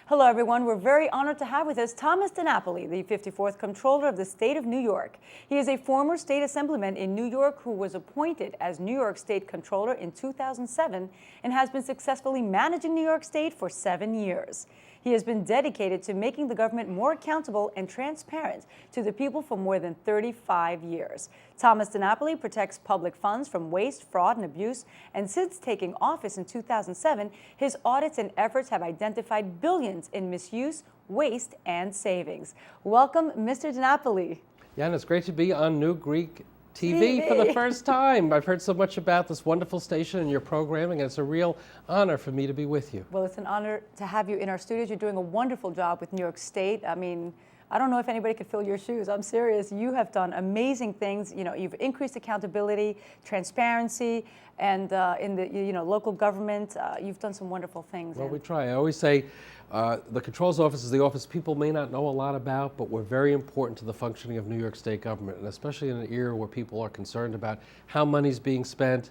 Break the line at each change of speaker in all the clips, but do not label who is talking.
Hello, everyone. We're very honored to have with us Thomas DiNapoli, the 54th Comptroller of the State of New York. He is a former state assemblyman in New York who was appointed as New York State Comptroller in 2007 and has been successfully managing New York State for 7 years. He has been dedicated to making the government more accountable and transparent to the people for more than 35 years. Thomas DiNapoli protects public funds from waste, fraud, and abuse, and since taking office in 2007, his audits and efforts have identified billions in misuse, waste, and savings. Welcome, Mr. DiNapoli.
Yanna, it's great to be on New Greek TV for the first time. I've heard so much about this wonderful station and your programming, and it's a real honor for me to be with you.
Well, it's an honor to have you in our studios. You're doing a wonderful job with New York State. I mean, I don't know if anybody could fill your shoes. I'm serious. You have done amazing things. You know, you've increased accountability, transparency, and in the local government, you've done some wonderful things.
Well, we try. I always say the Controller's Office is the office people may not know a lot about, but we're very important to the functioning of New York State government, and especially in an era where people are concerned about how money's being spent,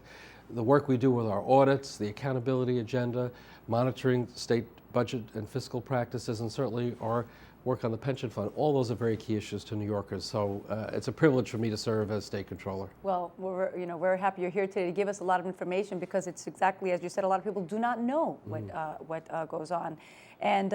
the work we do with our audits, the accountability agenda, monitoring state budget and fiscal practices, and certainly our work on the pension fund. All those are very key issues to New Yorkers, so it's a privilege for me to serve as State Controller.
Well, we're very happy you're here today to give us a lot of information, because it's exactly as you said, a lot of people do not know what goes on. And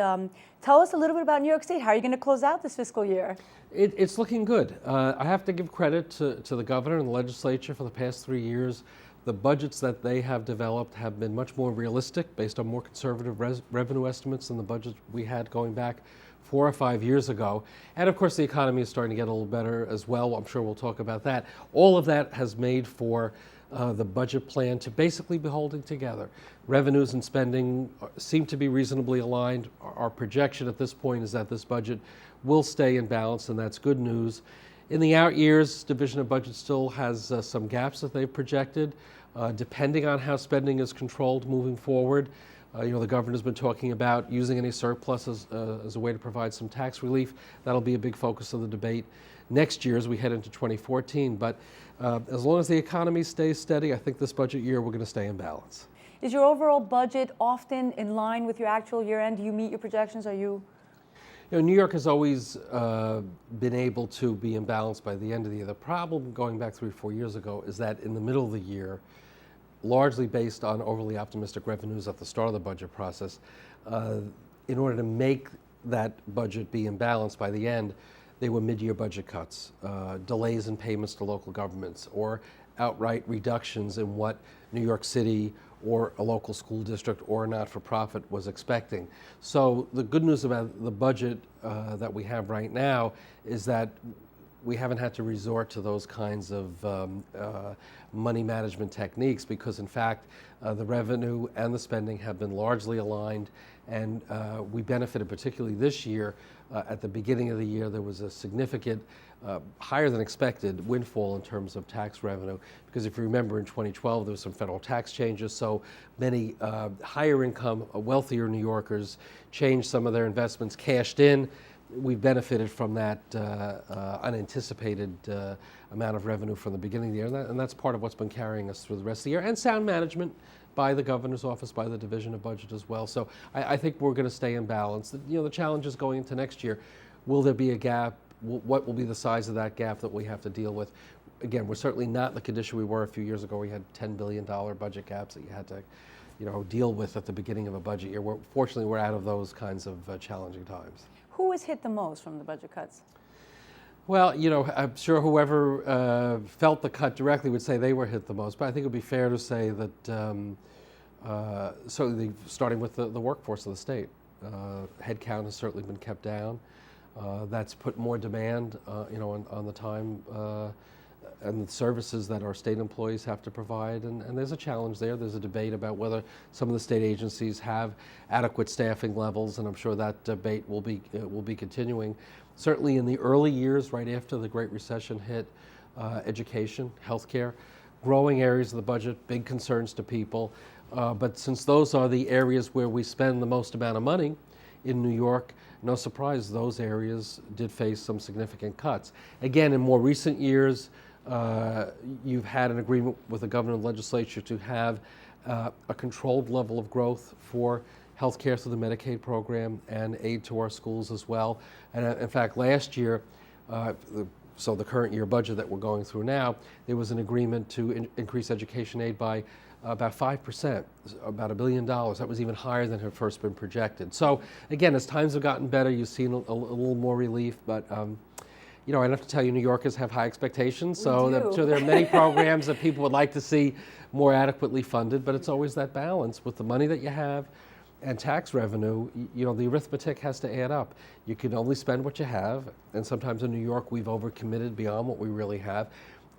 tell us a little bit about New York State. How are you going to close out this fiscal year?
It's looking good. I have to give credit to the governor and the legislature for the past 3 years. The budgets that they have developed have been much more realistic, based on more conservative revenue estimates than the budget we had going back 4 or 5 years ago. And of course, the economy is starting to get a little better as well. I'm sure we'll talk about that. All of that has made for the budget plan to basically be holding together. Revenues and spending seem to be reasonably aligned. Our projection at this point is that this budget will stay in balance, and that's good news. In the out years, Division of Budget still has some gaps that they've projected, depending on how spending is controlled moving forward. The governor's been talking about using any surplus as a way to provide some tax relief. That'll be a big focus of the debate next year as we head into 2014. But as long as the economy stays steady, I think this budget year we're going to stay in balance.
Is your overall budget often in line with your actual year end? Do you meet your projections?
New York has always been able to be in balance by the end of the year. The problem going back 3 or 4 years ago is that in the middle of the year, largely based on overly optimistic revenues at the start of the budget process, in order to make that budget be in balance by the end, they were mid-year budget cuts, delays in payments to local governments, or outright reductions in what New York City or a local school district or a not-for-profit was expecting. So the good news about the budget that we have right now is that we haven't had to resort to those kinds of money management techniques, because in fact the revenue and the spending have been largely aligned, and we benefited particularly this year. At the beginning of the year there was a significant, higher than expected windfall in terms of tax revenue, because if you remember in 2012 there was some federal tax changes, so many higher income, wealthier New Yorkers changed some of their investments, cashed in. We've benefited from that unanticipated amount of revenue from the beginning of the year, and that's part of what's been carrying us through the rest of the year, and sound management by the governor's office, by the Division of Budget as well. So I think we're going to stay in balance. The challenge is going into next year. Will there be a gap? What will be the size of that gap that we have to deal with? Again, we're certainly not in the condition we were a few years ago. We had $10 billion budget gaps that you had to deal with at the beginning of a budget year. Fortunately, we're out of those kinds of challenging times.
Who was hit the most from the budget cuts?
Well, I'm sure whoever felt the cut directly would say they were hit the most, but I think it would be fair to say that certainly starting with the workforce of the state. Headcount has certainly been kept down. That's put more demand on the time and the services that our state employees have to provide, and there's a challenge there. There's a debate about whether some of the state agencies have adequate staffing levels, and I'm sure that debate will be continuing. Certainly in the early years, right after the Great Recession hit, education, healthcare, growing areas of the budget, big concerns to people. But since those are the areas where we spend the most amount of money in New York, no surprise those areas did face some significant cuts. Again, in more recent years, you've had an agreement with the governor and legislature to have a controlled level of growth for healthcare through the Medicaid program and aid to our schools as well. And in fact, last year, so the current year budget that we're going through now, there was an agreement to increase education aid by about 5%, about $1 billion. That was even higher than had first been projected. So again, as times have gotten better, you've seen a little more relief, but you know, I have to tell you, New Yorkers have high expectations, so there are many programs that people would like to see more adequately funded, but it's always that balance with the money that you have and tax revenue. You know, the arithmetic has to add up. You can only spend what you have, and sometimes in New York we've overcommitted beyond what we really have.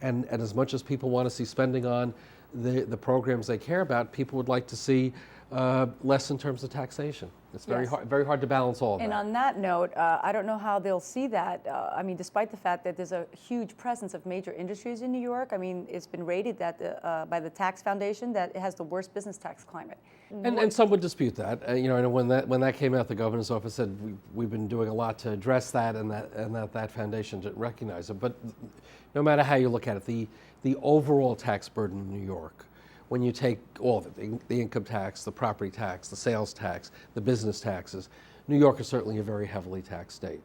And as much as people want to see spending on the programs they care about, people would like to see less in terms of taxation. It's very hard to balance all of that.
And on that note, I don't know how they'll see that. I mean, despite the fact that there's a huge presence of major industries in New York, I mean, it's been rated that by the Tax Foundation that it has the worst business tax climate.
And some would dispute that. You know, and when that came out, the governor's office said we've been doing a lot to address that, and that foundation didn't recognize it. But no matter how you look at it, the overall tax burden in New York, when you take all of it, the income tax, the property tax, the sales tax, the business taxes, New York is certainly a very heavily taxed state.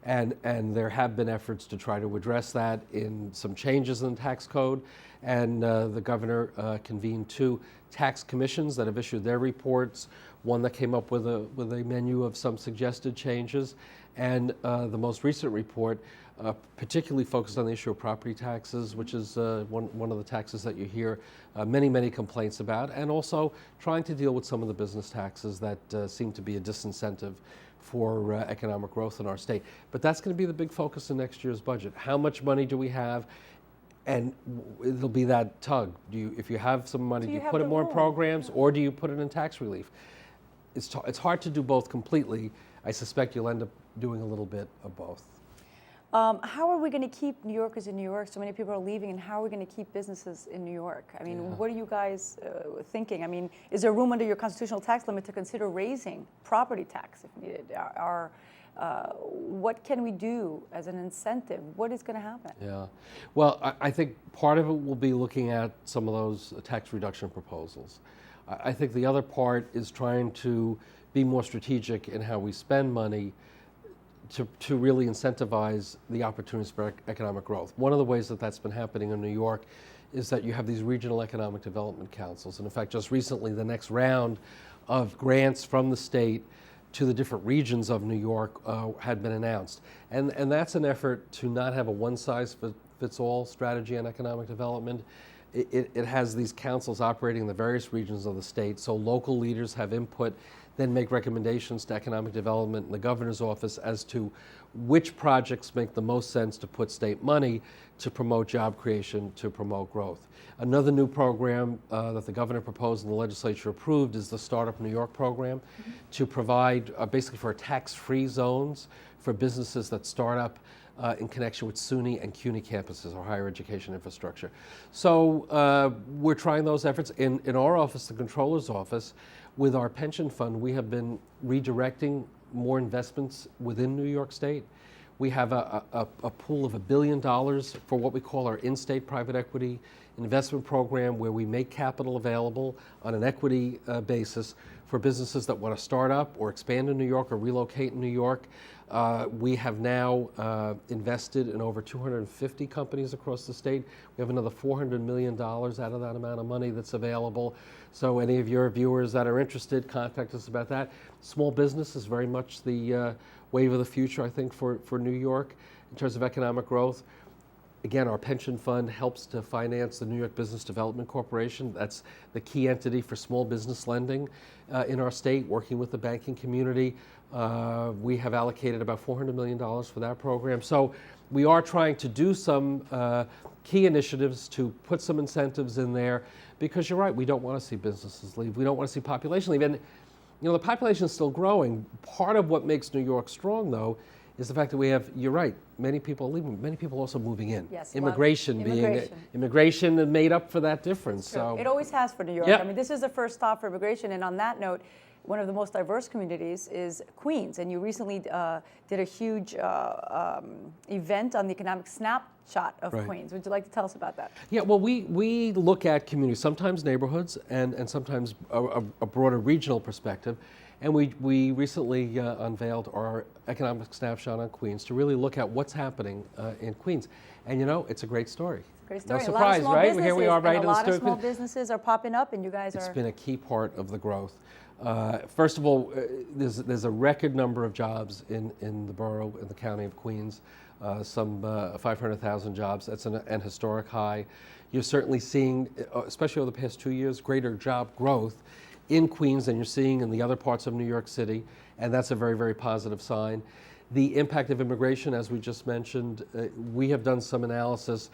And there have been efforts to try to address that in some changes in the tax code. And the governor convened 2 tax commissions that have issued their reports, one that came up with a menu of some suggested changes. And the most recent report particularly focused on the issue of property taxes, which is one of the taxes that you hear many complaints about, and also trying to deal with some of the business taxes that seem to be a disincentive for economic growth in our state. But that's going to be the big focus in next year's budget. How much money do we have? And it'll be that tug. If you have some money, do you put it more in programs, or do you put it in tax relief? It's hard to do both completely. I suspect you'll end up doing a little bit of both.
How are we going to keep New Yorkers in New York? So many people are leaving, and how are we going to keep businesses in New York? I mean, what are you guys thinking? I mean, is there room under your constitutional tax limit to consider raising property tax if needed? What can we do as an incentive? What is going to happen?
Yeah, well, I think part of it will be looking at some of those tax reduction proposals. I think the other part is trying to be more strategic in how we spend money to really incentivize the opportunities for economic growth. One of the ways that that's been happening in New York is that you have these regional economic development councils. And in fact, just recently, the next round of grants from the state to the different regions of New York had been announced. And that's an effort to not have a one-size-fits-all strategy on economic development. It has these councils operating in the various regions of the state, so local leaders have input, then make recommendations to economic development in the governor's office as to which projects make the most sense to put state money to promote job creation, to promote growth. Another new program that the governor proposed and the legislature approved is the Startup New York program, to provide basically for tax-free zones for businesses that start up in connection with SUNY and CUNY campuses, or higher education infrastructure. So we're trying those efforts. In our office, the Comptroller's office, with our pension fund, we have been redirecting more investments within New York State. We have a pool of $1 billion for what we call our in-state private equity investment program, where we make capital available on an equity basis for businesses that want to start up or expand in New York or relocate in New York. We have now invested in over 250 companies across the state. We have another $400 million out of that amount of money that's available. So any of your viewers that are interested, contact us about that. Small business is very much the wave of the future, I think, for New York in terms of economic growth. Again, our pension fund helps to finance the New York Business Development Corporation. That's the key entity for small business lending in our state, working with the banking community. We have allocated about $400 million for that program. So we are trying to do some key initiatives to put some incentives in there, because you're right, we don't want to see businesses leave. We don't want to see population leave. And you know, the population is still growing. Part of what makes New York strong, though, is the fact that we have, you're right, many people leaving, many people also moving in.
Yes,
Immigration being, immigration made up for that difference. So
it always has for New York.
Yep.
I mean, this is the first stop for immigration, and on that note, one of the most diverse communities is Queens, and you recently did a huge event on the economic snapshot of
Right.
Queens. Would you like to tell us about that?
yeah, well, we look at communities, sometimes neighborhoods, and sometimes a broader regional perspective. And we recently unveiled our economic snapshot on Queens to really look at what's happening in Queens. And you know, it's a great story.
Great story.
No surprise, right? Here we are right in the
A lot of
story.
small businesses are popping up, and you guys
It's
are.
been a key part of the growth. First of all, there's a record number of jobs in the borough, in the county of Queens, some 500,000 jobs. That's an historic high. You're certainly seeing, especially over the past 2 years, greater job growth in Queens than you're seeing in the other parts of New York City, and that's a very, very positive sign. The impact of immigration, as we just mentioned, we have done some analysis,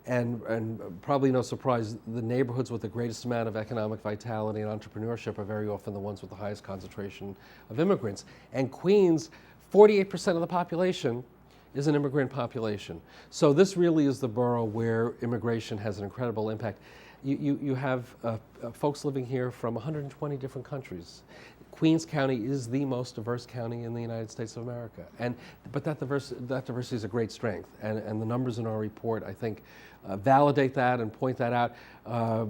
and probably no surprise, the neighborhoods with the greatest amount of economic vitality and entrepreneurship are very often the ones with the highest concentration of immigrants. And Queens, 48% of the population is an immigrant population. So this really is the borough where immigration has an incredible impact. You have folks living here from 120 different countries. Queens County is the most diverse county in the United States of America, but that diversity is a great strength, and the numbers in our report, I think, validate that and point that out.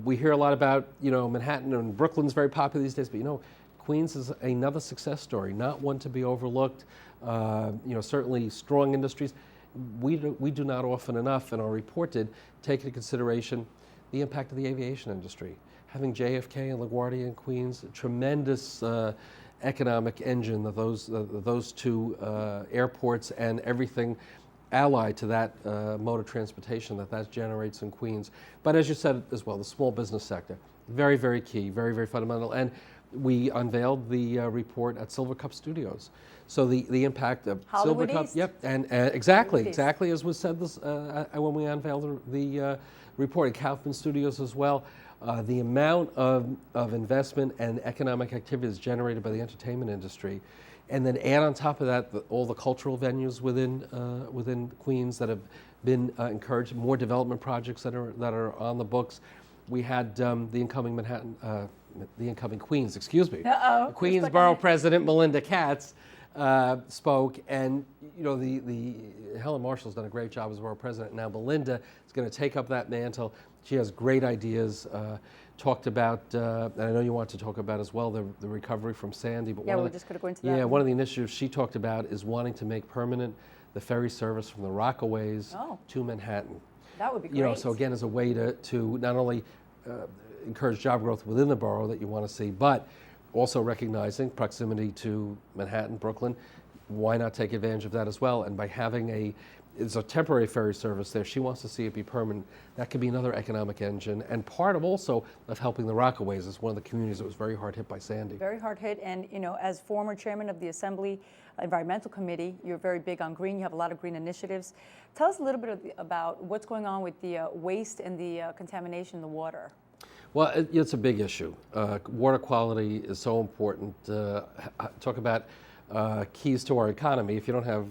We hear a lot about, you know, Manhattan and Brooklyn's very popular these days, but you know, Queens is another success story, not one to be overlooked. You know, certainly strong industries. We do not often enough in our report did take into consideration the impact of the aviation industry. Having JFK and LaGuardia in Queens, a tremendous economic engine of those two airports and everything allied to that mode of transportation that generates in Queens. But as you said as well, the small business sector, very, very key, very, very fundamental. And we unveiled the report at Silver Cup Studios. So the impact of
Hollywood
Silver Cup,
East.
yep, and exactly as was said this, when we unveiled the report at Kaufman Studios as well. The amount of investment and economic activities generated by the entertainment industry, and then add on top of that all the cultural venues within Queens that have been encouraged, more development projects that are on the books. We had the incoming Queens, excuse me. Queens Borough President Melinda Katz spoke, and you know the Helen Marshall's done a great job as borough president. Now Melinda is going to take up that mantle. She has great ideas. Talked about, and I know you want to talk about as well, the recovery from Sandy. But
we're just going to go into that.
Yeah, one of the initiatives she talked about is wanting to make permanent the ferry service from the Rockaways to Manhattan.
That would be great.
You know, so again, as a way to not only encourage job growth within the borough that you want to see, but also recognizing proximity to Manhattan, Brooklyn. Why not take advantage of that as well? And by having it's a temporary ferry service there, she wants to see it be permanent. That could be another economic engine, and part of also of helping the Rockaways as one of the communities that was very hard hit by Sandy.
Very hard hit, and you know, as former chairman of the Assembly Environmental Committee, you're very big on green. You have a lot of green initiatives. Tell us a little bit about what's going on with the waste and the contamination in the water.
Well, it's a big issue. Water quality is so important. Talk about keys to our economy. If you don't have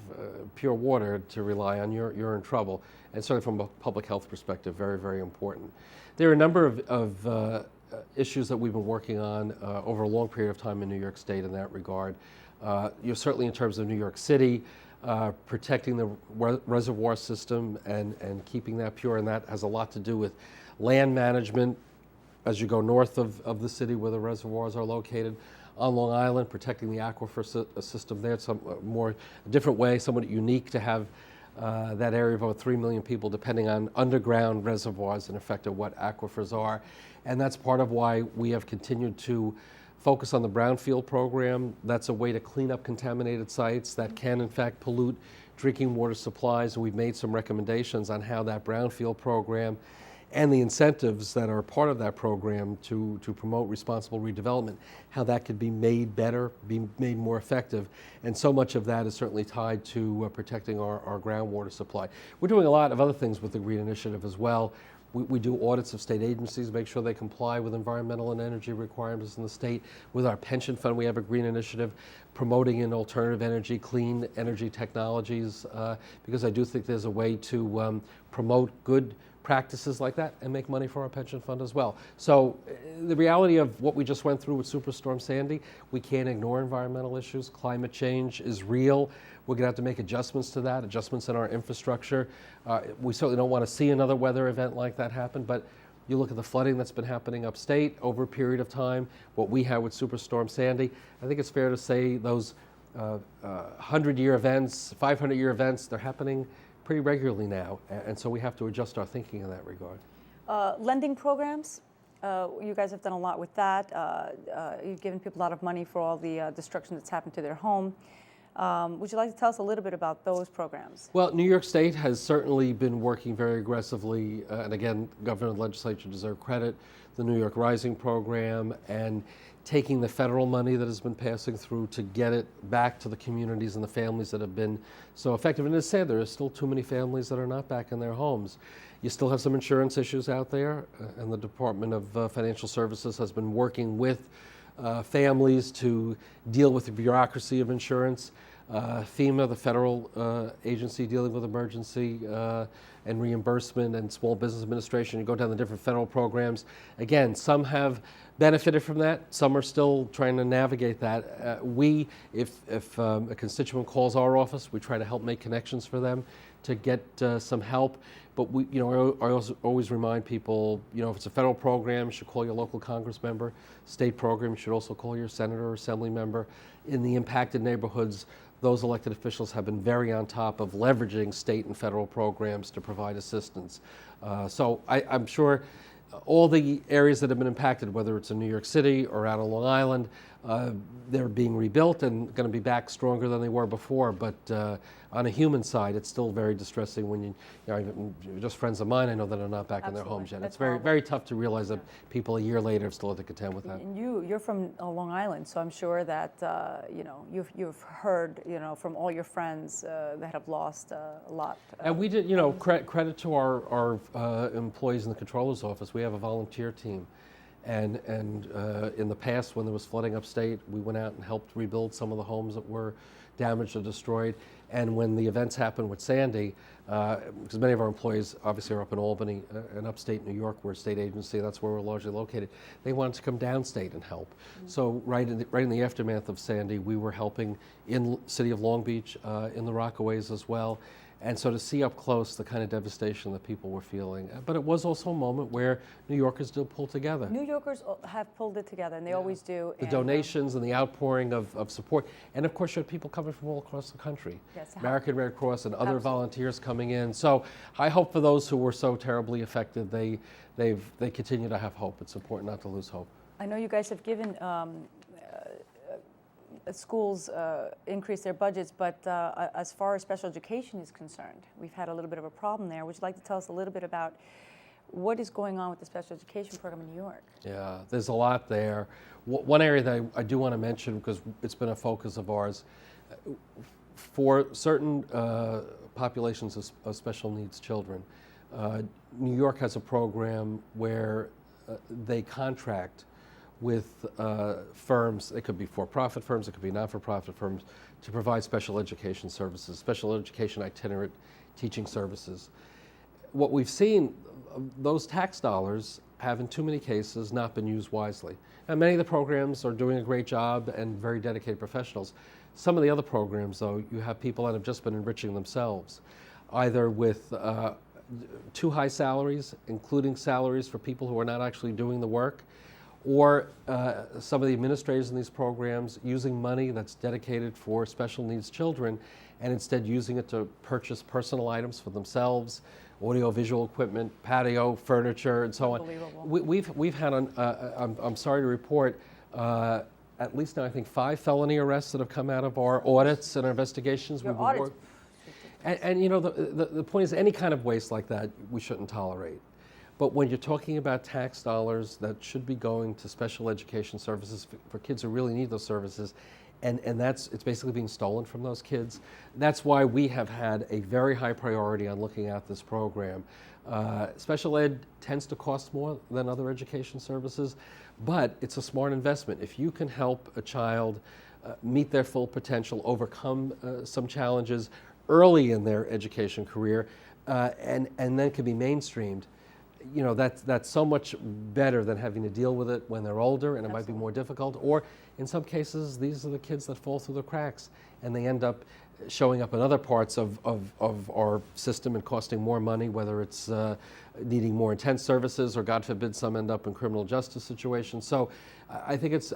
pure water to rely on, you're in trouble. And certainly from a public health perspective, very, very important. There are a number of issues that we've been working on over a long period of time in New York State in that regard. Certainly in terms of New York City, protecting the reservoir system and keeping that pure, and that has a lot to do with land management as you go north of the city where the reservoirs are located. On Long Island, protecting the aquifer system there. It's a different way, somewhat unique to have that area of about 3 million people depending on underground reservoirs and effect of what aquifers are. And that's part of why we have continued to focus on the brownfield program. That's a way to clean up contaminated sites that can in fact pollute drinking water supplies. And we've made some recommendations on how that brownfield program and the incentives that are part of that program to promote responsible redevelopment, how that could be made better, be made more effective. And so much of that is certainly tied to protecting our groundwater supply. We're doing a lot of other things with the Green Initiative as well. We do audits of state agencies, make sure they comply with environmental and energy requirements in the state. With our pension fund, we have a green initiative promoting an alternative energy, clean energy technologies, because I do think there's a way to promote good practices like that and make money for our pension fund as well. So the reality of what we just went through with Superstorm Sandy, we can't ignore environmental issues. Climate change is real. We're going to have to make adjustments to that, adjustments in our infrastructure. We certainly don't want to see another weather event like that happen, but you look at the flooding that's been happening upstate over a period of time, what we had with Superstorm Sandy, I think it's fair to say those 100-year events, 500-year events, they're happening pretty regularly now, and so we have to adjust our thinking in that regard.
Lending programs, you guys have done a lot with that. You've given people a lot of money for all the destruction that's happened to their home. Would you like to tell us a little bit about those programs?
Well, New York State has certainly been working very aggressively, and again, governor and legislature deserve credit, the New York Rising program, and taking the federal money that has been passing through to get it back to the communities and the families that have been so effective. And as I said, there are still too many families that are not back in their homes. You still have some insurance issues out there, and the Department of Financial Services has been working with families to deal with the bureaucracy of insurance. FEMA, the federal agency dealing with emergency and reimbursement, and Small Business Administration, you go down the different federal programs. Again, some have benefited from that, some are still trying to navigate that. If a constituent calls our office, we try to help make connections for them to get some help. But I always remind people, if it's a federal program, you should call your local Congress member. State program, you should also call your senator or assembly member. In the impacted neighborhoods, those elected officials have been very on top of leveraging state and federal programs to provide assistance. So I'm sure all the areas that have been impacted, whether it's in New York City or out on Long Island, they're being rebuilt and going to be back stronger than they were before. But on a human side, it's still very distressing when just friends of mine I know that are not back
Absolutely.
in their homes yet.
That's
It's very,
horrible.
very tough to realize that people a year later still have to contend with that.
And you're from Long Island, so I'm sure that you've heard from all your friends that have lost a lot.
And we did, credit to our employees in the Comptroller's office. We have a volunteer team. And in the past, when there was flooding upstate, we went out and helped rebuild some of the homes that were damaged or destroyed. And when the events happened with Sandy, because many of our employees obviously are up in Albany and upstate New York, we're a state agency, that's where we're largely located, they wanted to come downstate and help. Mm-hmm. So right in the aftermath of Sandy, we were helping in the city of Long Beach, in the Rockaways as well. And so to see up close the kind of devastation that people were feeling. But it was also a moment where New Yorkers did pull together.
New Yorkers have pulled it together, and they always do.
The donations and the outpouring of support. And of course, you had people coming from all across the country.
Yes,
American Red Cross and other
Absolutely.
volunteers coming in. So I hope for those who were so terribly affected, they continue to have hope. It's important not to lose hope.
I know you guys have given schools increase their budgets, but as far as special education is concerned, we've had a little bit of a problem there. Would you like to tell us a little bit about what is going on with the special education program in New York?
Yeah, there's a lot there. One area that I do want to mention, because it's been a focus of ours, for certain populations of special needs children, New York has a program where they contract with firms. It could be for-profit firms, it could be not-for-profit firms, to provide special education services, special education itinerant teaching services. What we've seen, those tax dollars have in too many cases not been used wisely. And many of the programs are doing a great job and very dedicated professionals. Some of the other programs, though, you have people that have just been enriching themselves, either with too high salaries, including salaries for people who are not actually doing the work, or some of the administrators in these programs using money that's dedicated for special needs children and instead using it to purchase personal items for themselves, audio-visual equipment, patio, furniture, and so on. We've had, I'm sorry to report, at least now I think 5 felony arrests that have come out of our audits and our investigations.
Your audits.
And the point is, any kind of waste like that we shouldn't tolerate. But when you're talking about tax dollars that should be going to special education services for kids who really need those services, and it's basically being stolen from those kids. That's why we have had a very high priority on looking at this program. Special ed tends to cost more than other education services, but it's a smart investment. If you can help a child meet their full potential, overcome some challenges early in their education career, and then can be mainstreamed, you know, that's so much better than having to deal with it when they're older and it might be more difficult. Or in some cases, these are the kids that fall through the cracks and they end up showing up in other parts of our system and costing more money, whether it's needing more intense services or, God forbid, some end up in criminal justice situations. So I think it's,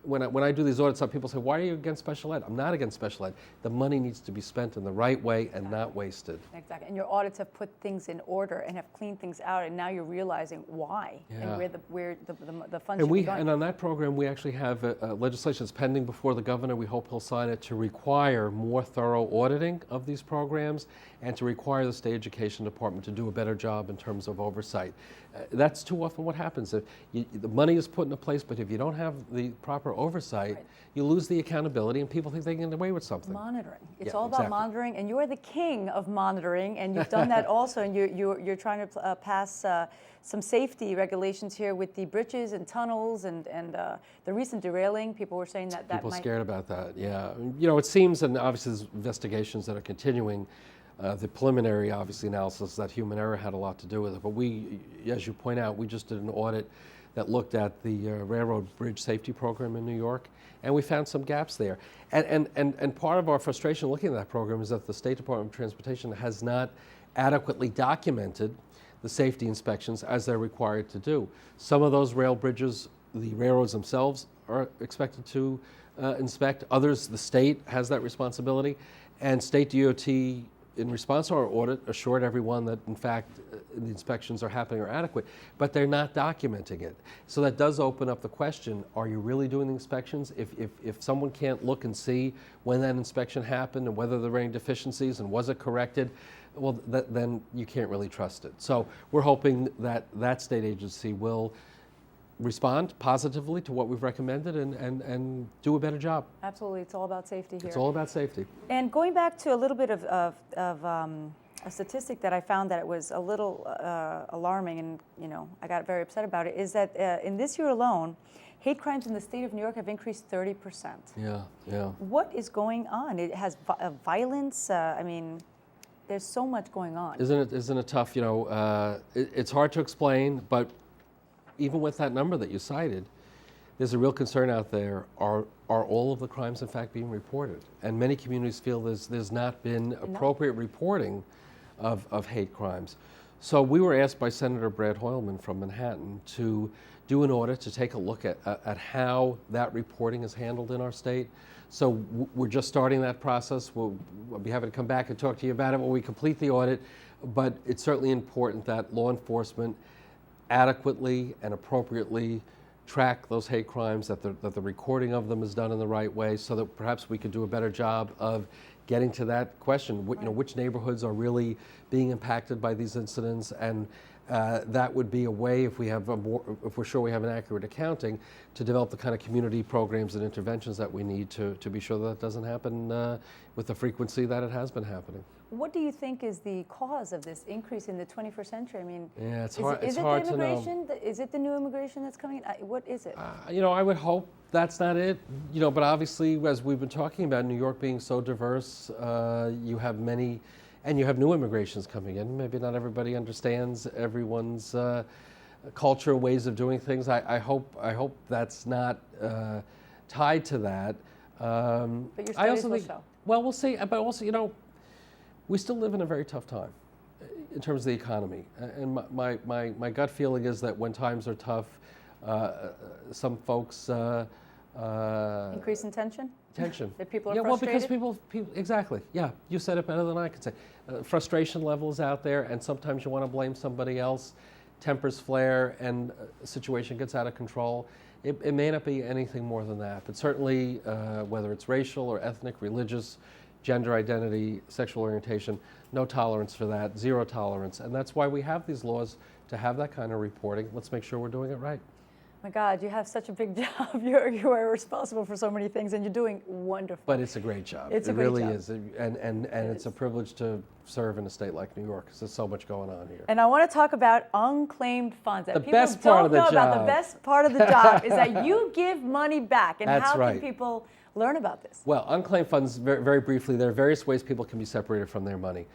when I do these audits, some people say, why are you against special ed? I'm not against special ed. The money needs to be spent in the right way and not wasted.
Exactly. And your audits have put things in order and have cleaned things out, and now you're realizing why and where the funds should be going.
And on that program, we actually have legislation that's pending before the governor. We hope he'll sign it to require more thorough auditing of these programs and to require the state education department to do a better job in terms of oversight. That's too often what happens. If the money is put into place, but if you don't have the proper oversight, you lose the accountability and people think they can get away with something.
Monitoring. It's all about monitoring, and you're the king of monitoring, and you've done that also, and you're trying to pass some safety regulations here with the bridges and tunnels and the recent derailing. People were saying that
people are scared about that, yeah. You know, it seems, and obviously there's investigations that are continuing, the preliminary, obviously, analysis that human error had a lot to do with it. But we, as you point out, we just did an audit that looked at the railroad bridge safety program in New York, and we found some gaps there. And part of our frustration looking at that program is that the State Department of Transportation has not adequately documented the safety inspections as they're required to do. Some of those rail bridges, the railroads themselves are expected to inspect. Others, the state has that responsibility. And State DOT, in response to our audit, assured everyone that, in fact, the inspections are happening or adequate, but they're not documenting it. So that does open up the question, are you really doing the inspections? If someone can't look and see when that inspection happened and whether there were any deficiencies and was it corrected, well, then you can't really trust it. So we're hoping that that state agency will respond positively to what we've recommended and do a better job.
Absolutely, it's all about safety here.
It's all about safety.
And going back to a little bit of a statistic that I found that it was a little alarming, and I got very upset about it, is that in this year alone, hate crimes in the state of New York have increased 30%.
Yeah.
What is going on? It has violence. I mean, there's so much going on.
Isn't it tough? It's hard to explain, but even with that number that you cited, there's a real concern out there. Are all of the crimes in fact being reported? And many communities feel there's not been appropriate reporting of hate crimes. So we were asked by Senator Brad Hoylman from Manhattan to do an audit to take a look at how that reporting is handled in our state. So we're just starting that process. We'll be happy to come back and talk to you about it when we complete the audit. But it's certainly important that law enforcement adequately and appropriately track those hate crimes, that the recording of them is done in the right way, so that perhaps we could do a better job of getting to that question. Which neighborhoods are really being impacted by these incidents, and that would be a way, if we're sure we have an accurate accounting, to develop the kind of community programs and interventions that we need to be sure that doesn't happen with the frequency that it has been happening.
What do you think is the cause of this increase in the 21st century? I mean,
yeah, it's hard to know.
Is it the new immigration that's coming in? What is it?
I would hope that's not it. But obviously, as we've been talking about, New York being so diverse, you have many, and you have new immigrations coming in. Maybe not everybody understands everyone's culture, ways of doing things. I hope that's not tied to that.
But your studies will show.
Well, we'll see. But also, we still live in a very tough time in terms of the economy. And my gut feeling is that when times are tough, some folks
increase in tension?
Tension.
That people are
frustrated?
Well,
because people, exactly. Yeah, you said it better than I could say. Frustration levels out there, and sometimes you want to blame somebody else. Tempers flare, and a situation gets out of control. It may not be anything more than that, but certainly whether it's racial or ethnic, religious, gender identity, sexual orientation, no tolerance for that, zero tolerance. And that's why we have these laws, to have that kind of reporting. Let's make sure we're doing it right.
My God, you have such a big job. You are responsible for so many things, and you're doing wonderful.
But it's a great job.
It's a
it
great
really
job.
is. And it's a privilege to serve in a state like New York because there's so much going on here.
And I want to talk about unclaimed funds. That
The
people
best part of the
don't know about.
job.
The best part of the job is that you give money back. And
That's
how
right.
can people learn about this?
Well, unclaimed funds, very, very briefly, there are various ways people can be separated from their money.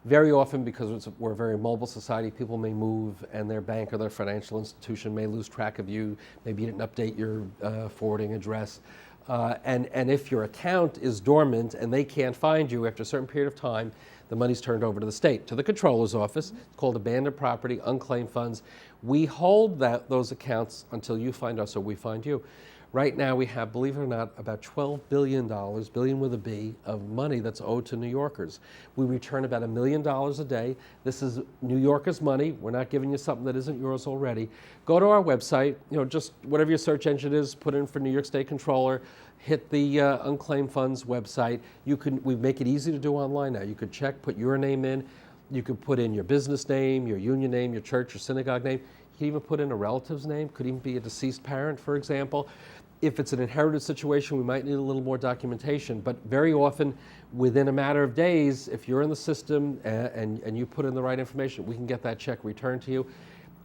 Very often, because we're a very mobile society, people may move and their bank or their financial institution may lose track of you. Maybe you didn't update your forwarding address. And if your account is dormant and they can't find you after a certain period of time, the money's turned over to the state, to the Comptroller's office. It's called abandoned property, unclaimed funds. We hold those accounts until you find us or we find you. Right now we have, believe it or not, about $12 billion, billion with a B, of money that's owed to New Yorkers. We return about $1 million a day. This is New Yorkers' money. We're not giving you something that isn't yours already. Go to our website, just whatever your search engine is, put in for New York State Comptroller, hit the Unclaimed Funds website. We make it easy to do online now. You could check, put your name in. You could put in your business name, your union name, your church or synagogue name. You can even put in a relative's name, could even be a deceased parent, for example. If it's an inherited situation, we might need a little more documentation, but very often, within a matter of days, if you're in the system and you put in the right information, we can get that check returned to you.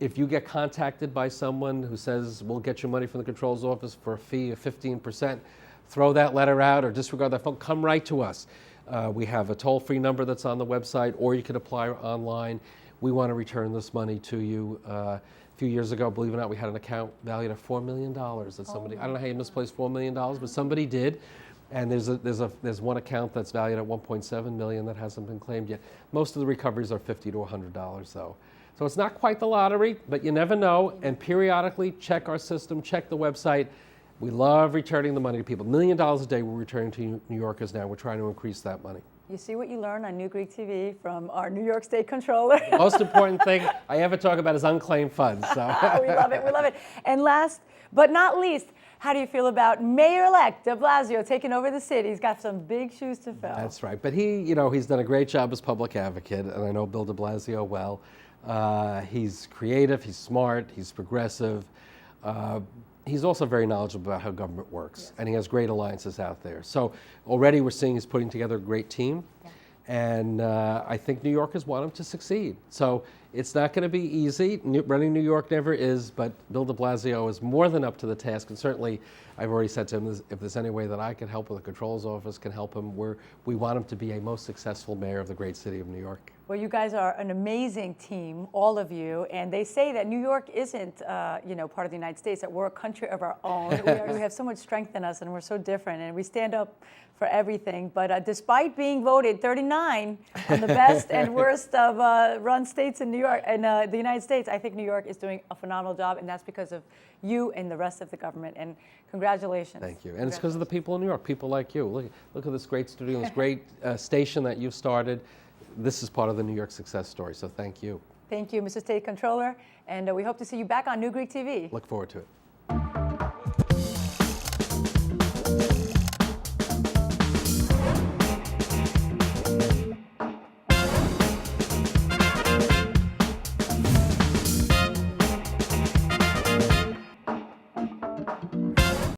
If you get contacted by someone who says, we'll get your money from the Comptroller's office for a fee of 15%, throw that letter out or disregard that phone, come right to us. We have a toll-free number that's on the website, or you can apply online. We want to return this money to you. A few years ago, believe it or not, we had an account valued at $4 million that somebody, I don't know how you misplaced $4 million, but somebody did. And there's one account that's valued at $1.7 million that hasn't been claimed yet. Most of the recoveries are $50 to $100 though. So it's not quite the lottery, but you never know. And periodically check our system, check the website. We love returning the money to people. $1 million a day we're returning to New Yorkers now. We're trying to increase that money.
You see what you learn on New Greek TV from our New York State Comptroller.
The most important thing I ever talk about is unclaimed funds. So.
We love it, we love it. And last but not least, how do you feel about Mayor-elect de Blasio taking over the city? He's got some big shoes to fill.
That's right. But he's done a great job as public advocate, and I know Bill de Blasio well. He's creative, he's smart, he's progressive. He's also very knowledgeable about how government works, yes. And he has great alliances out there. So already we're seeing he's putting together a great team, yeah. And I think New Yorkers want him to succeed. So it's not going to be easy. Running New York never is, but Bill de Blasio is more than up to the task. And certainly, I've already said to him, if there's any way that I can help with the Comptroller's office, can help him, we want him to be a most successful mayor of the great city of New York.
Well, you guys are an amazing team, all of you, and they say that New York isn't, part of the United States, that we're a country of our own. We have so much strength in us, and we're so different, and we stand up for everything. But despite being voted 39 on the best and worst of run states in New York and the United States, I think New York is doing a phenomenal job, and that's because of you and the rest of the government. And congratulations.
Thank you. And it's because of the people in New York, people like you. Look at this great studio, this great station that you've started. This is part of the New York success story, so thank you.
Thank you, Mr. State Comptroller, and we hope to see you back on New Greek TV.
Look forward to it.